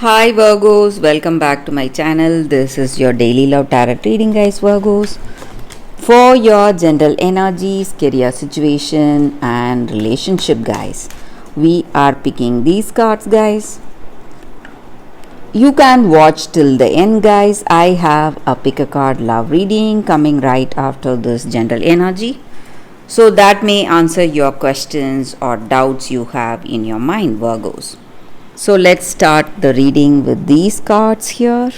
Hi Virgos, welcome back to my channel. This is your daily love tarot reading, guys. Virgos, for your general energies, career situation, and relationship, guys. We are picking these cards, guys. You can watch till the end, guys. I have a pick a card love reading coming right after this general energy. So that may answer your questions or doubts you have in your mind, Virgos. So let's start the reading with these cards here.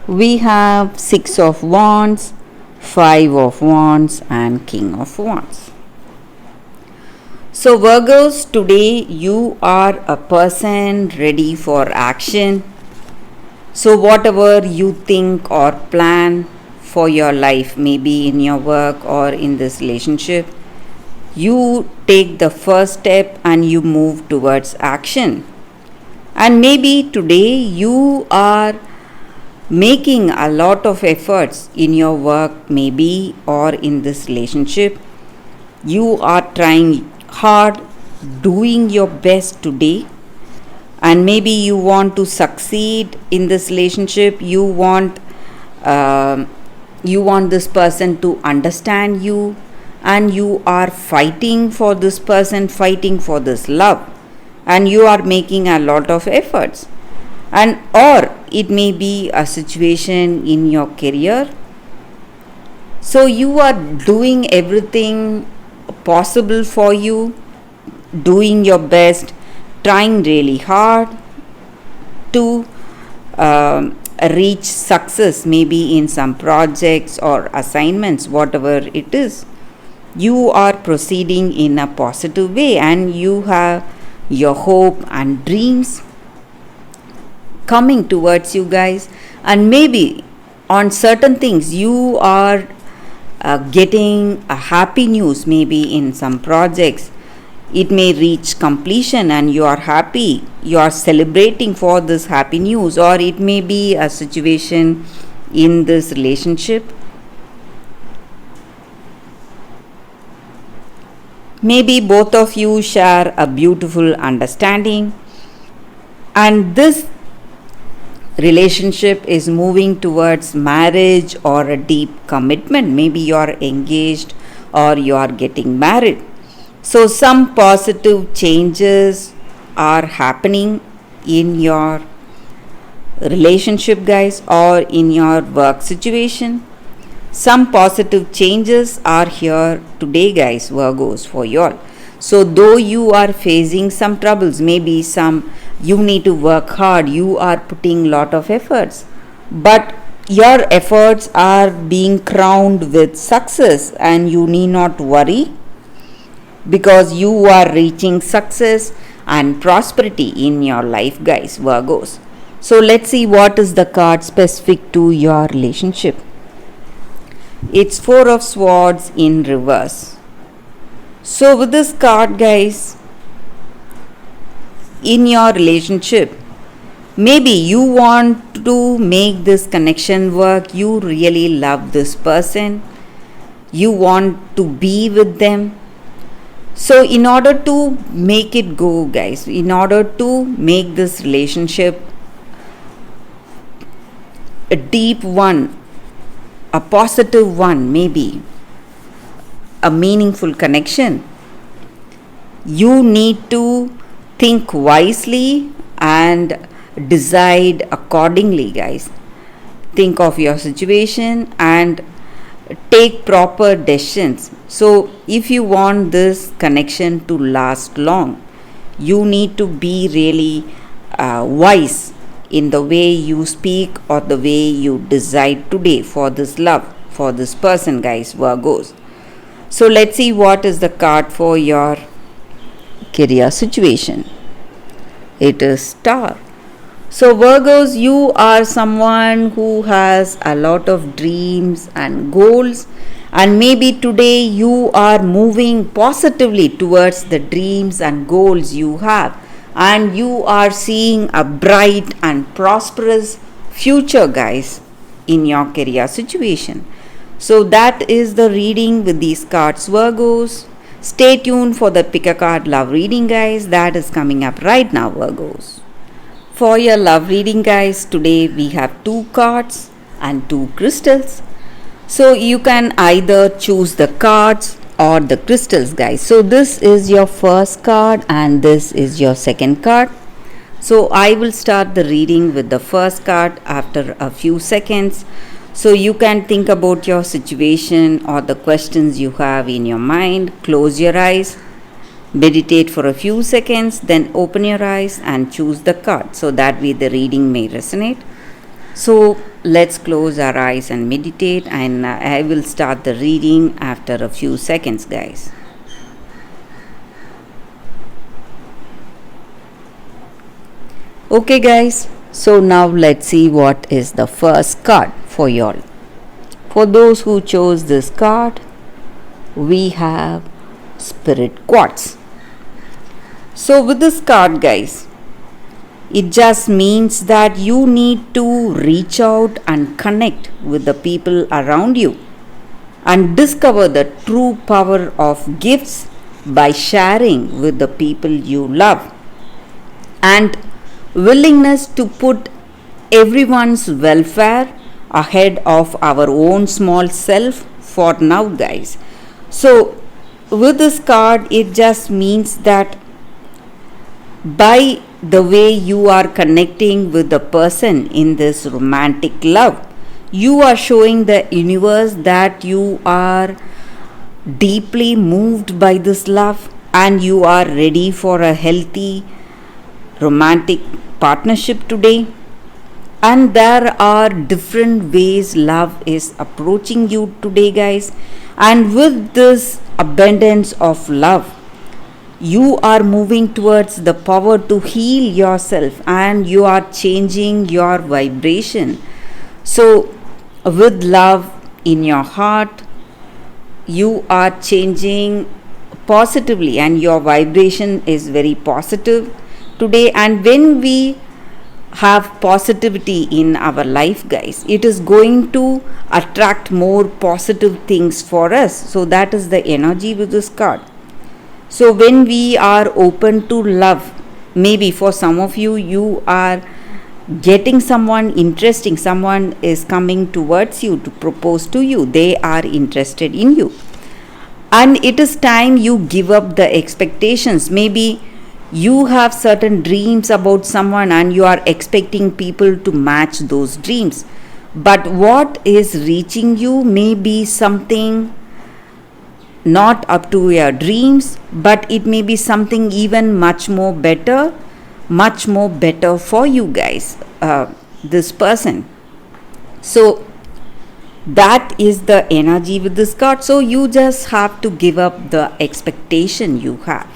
We have 6 of Wands, 5 of Wands and King of Wands. So Virgos, today you are a person ready for action. So whatever you think or plan for your life, maybe in your work or in this relationship, you take the first step and you move towards action. And maybe today you are making a lot of efforts in your work, maybe, or in this relationship. You are trying hard, doing your best today, and maybe you want to succeed in this relationship. You want this person to understand you, and you are fighting for this person, fighting for this love, and you are making a lot of efforts. And or it may be a situation in your career, so you are doing everything possible for you, doing your best, trying really hard to reach success, maybe in some projects or assignments, whatever it is. You are proceeding in a positive way, and you have your hope and dreams coming towards you, guys. And maybe on certain things you are getting a happy news. Maybe in some projects it may reach completion and you are happy, you are celebrating for this happy news. Or it may be a situation in this relationship. Maybe both of you share a beautiful understanding, and this relationship is moving towards marriage or a deep commitment. Maybe you are engaged or you are getting married. So some positive changes are happening in your relationship, guys, or in your work situation. Some positive changes are here today, guys, Virgos, for you all. So though you are facing some troubles, maybe some you need to work hard, you are putting lot of efforts, but your efforts are being crowned with success, and you need not worry, because you are reaching success and prosperity in your life, guys, Virgos. So let's see what is the card specific to your relationship. It's 4 of Swords in reverse. So with this card, guys, in your relationship, maybe you want to make this connection work. You really love this person, you want to be with them. So in order to make it go, guys, in order to make this relationship a deep one, a positive one, maybe a meaningful connection, you need to think wisely and decide accordingly, guys. Think of your situation and take proper decisions. So if you want this connection to last long, you need to be really wise in the way you speak or the way you decide today for this love, for this person, guys, Virgos. So let's see what is the card for your career situation. It is Star. So Virgos, you are someone who has a lot of dreams and goals, and maybe today you are moving positively towards the dreams and goals you have, and you are seeing a bright and prosperous future, guys, in your career situation. So that is the reading with these cards, Virgos. Stay tuned for the pick a card love reading, guys, that is coming up right now, Virgos. For your love reading, guys, today we have two cards and two crystals. So you can either choose the cards or the crystals, guys. So this is your first card and this is your second card. So I will start the reading with the first card after a few seconds. So you can think about your situation or the questions you have in your mind. Close your eyes, meditate for a few seconds, then open your eyes and choose the card so that way the reading may resonate. So let's close our eyes and meditate, and I will start the reading after a few seconds, guys. Okay, guys, so now let's see what is the first card for y'all. For those who chose this card, we have Spirit Quartz. So with this card, guys, it just means that you need to reach out and connect with the people around you and discover the true power of gifts by sharing with the people you love, and willingness to put everyone's welfare ahead of our own small self for now, guys. So with this card, it just means that by the way you are connecting with the person in this romantic love, you are showing the universe that you are deeply moved by this love and you are ready for a healthy romantic partnership today. And there are different ways love is approaching you today, guys. And with this abundance of love, you are moving towards the power to heal yourself and you are changing your vibration. So with love in your heart, you are changing positively and your vibration is very positive today. And when we have positivity in our life, guys, it is going to attract more positive things for us. So that is the energy with this card. So when we are open to love, maybe for some of you, you are getting someone interesting, someone is coming towards you to propose to you, they are interested in you, and it is time you give up the expectations. Maybe you have certain dreams about someone and you are expecting people to match those dreams, but what is reaching you may be something not up to your dreams, but it may be something even much more better for you guys, this person. So that is the energy with this card. So you just have to give up the expectation you have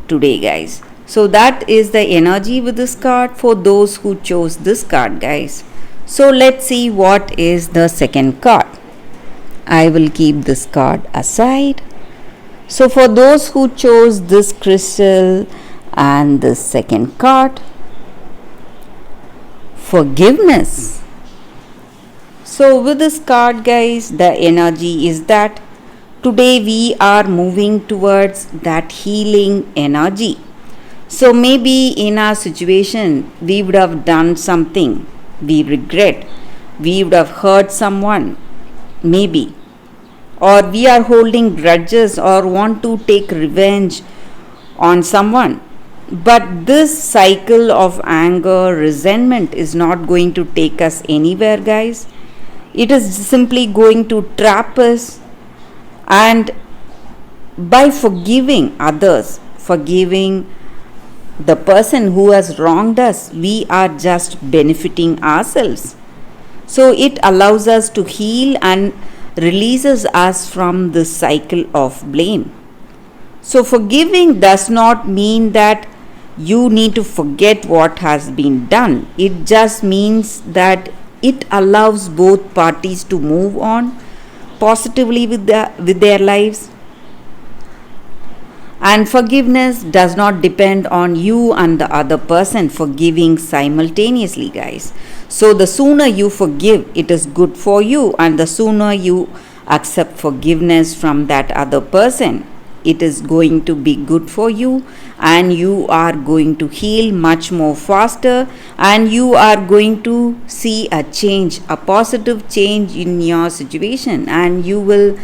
today, guys. So that is the energy with this card for those who chose this card, guys. So let's see what is the second card. I will keep this card aside. So for those who chose this crystal and the second card, forgiveness. So with this card, guys, the energy is that today we are moving towards that healing energy. So maybe in our situation, we would have done something we regret, we would have hurt someone, maybe, or we are holding grudges or want to take revenge on someone. But this cycle of anger, resentment is not going to take us anywhere, guys. It is simply going to trap us. And by forgiving others, forgiving the person who has wronged us, we are just benefiting ourselves. So it allows us to heal and releases us from this cycle of blame. So forgiving does not mean that you need to forget what has been done. It just means that it allows both parties to move on positively with their lives. And forgiveness does not depend on you and the other person forgiving simultaneously, guys. So the sooner you forgive, it is good for you, and the sooner you accept forgiveness from that other person, it is going to be good for you, and you are going to heal much more faster, and you are going to see a change, a positive change in your situation, and you will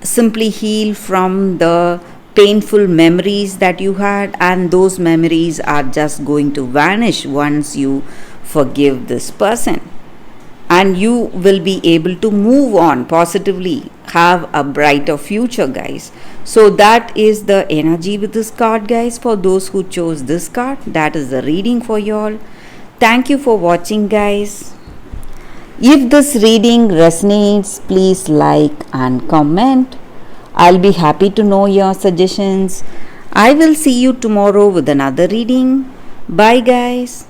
simply heal from the painful memories that you had, and those memories are just going to vanish once you forgive this person, and you will be able to move on positively, have a brighter future, guys. So that is the energy with this card, guys. For those who chose this card, that is the reading for y'all. Thank you for watching, guys. If this reading resonates, please like and comment. I'll be happy to know your suggestions. I will see you tomorrow with another reading. Bye, guys.